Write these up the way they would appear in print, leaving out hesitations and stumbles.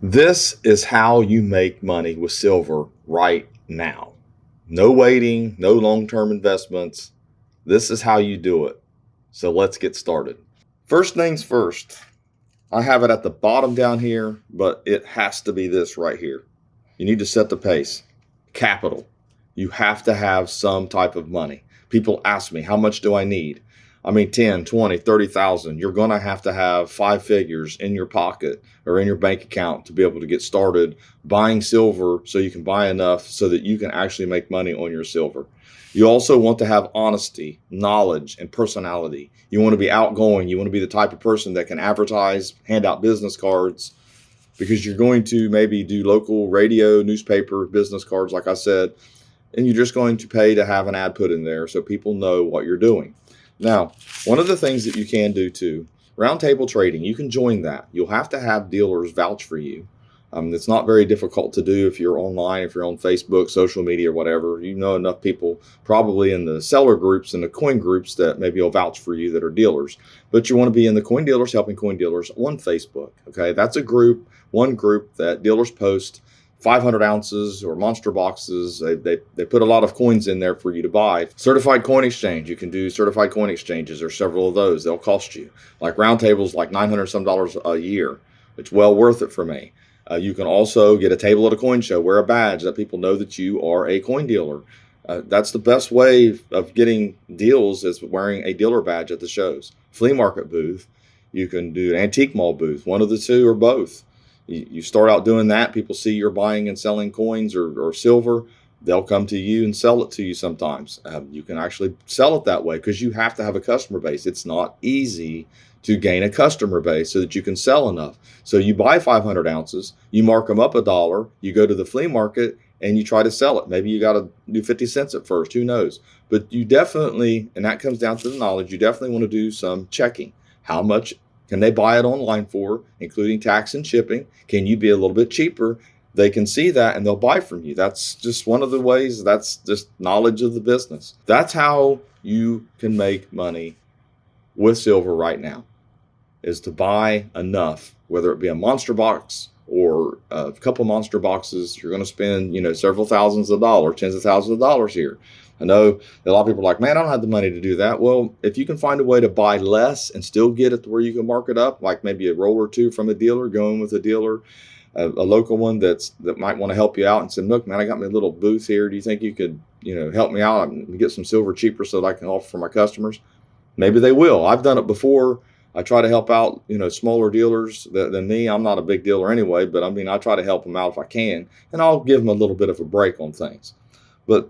This is how you make money with silver right now. No waiting, no long-term investments. This is how you do it. So let's get started. First things first, I have it at the bottom down here, but it has to be this right here. You need to set the pace. Capital. You have to have some type of money. People ask me, how much do I need? I mean, 10, 20, 30,000. You're going to have 5 figures in your pocket or in your bank account to be able to get started buying silver so you can buy enough so that you can actually make money on your silver. You also want to have honesty, knowledge, and personality. You want to be outgoing. You want to be the type of person that can advertise, hand out business cards, because you're going to maybe do local radio, newspaper, business cards, like I said, and you're just going to pay to have an ad put in there so people know what you're doing. Now, one of the things that you can do too, roundtable trading, you can join that. You'll have to have dealers vouch for you. It's not very difficult to do if you're online, if you're on Facebook, social media, or whatever. You know enough people probably in the seller groups and the coin groups that maybe will vouch for you that are dealers. But you want to be in the Coin Dealers Helping Coin Dealers on Facebook. Okay, that's a group, one group that dealers post 500 ounces or monster boxes. They put a lot of coins in there for you to buy. Certified coin exchange. You can do certified coin exchanges. There's several of those. They'll cost you. Like roundtables, like $900 some a year. It's well worth it for me. You can also get a table at a coin show, wear a badge that people know that you are a coin dealer. That's the best way of getting deals, is wearing a dealer badge at the shows. Flea market booth. You can do an antique mall booth, one of the two or both. You start out doing that, people see you're buying and selling coins or silver, they'll come to you and sell it to you sometimes. You can actually sell it that way because you have to have a customer base. It's not easy to gain a customer base so that you can sell enough. So you buy 500 ounces, you mark them up $1, you go to the flea market and you try to sell it. Maybe you got to do 50 cents at first, who knows? But you definitely, and that comes down to the knowledge, you definitely want to do some checking. How much can they buy it online for, including tax and shipping? Can you be a little bit cheaper? They can see that and they'll buy from you. That's just one of the ways. That's just knowledge of the business. That's how you can make money with silver right now, is to buy enough, whether it be a monster box or a couple monster boxes. You're going to spend, several thousands of dollars, tens of thousands of dollars here. I know a lot of people are like, man, I don't have the money to do that. Well, if you can find a way to buy less and still get it to where you can mark it up, like maybe a roll or two from a dealer, going with a dealer, a local one that might want to help you out and say, look, man, I got my little booth here. Do you think you could, help me out and get some silver cheaper so that I can offer for my customers? Maybe they will. I've done it before. I try to help out, smaller dealers than me. I'm not a big dealer anyway, but I try to help them out if I can, and I'll give them a little bit of a break on things. But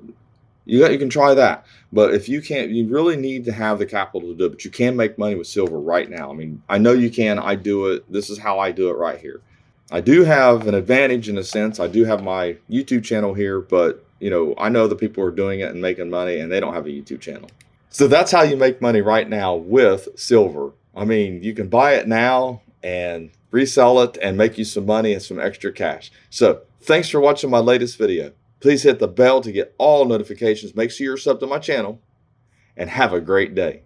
you can try that. But if you can't, you really need to have the capital to do it. But you can make money with silver right now. I know you can. I do it. This is how I do it right here. I do have an advantage in a sense. I do have my YouTube channel here, but I know the people are doing it and making money, and they don't have a YouTube channel. So that's how you make money right now with silver. You can buy it now and resell it and make you some money and some extra cash. So thanks for watching my latest video. Please hit the bell to get all notifications. Make sure you're subbed to my channel, and have a great day.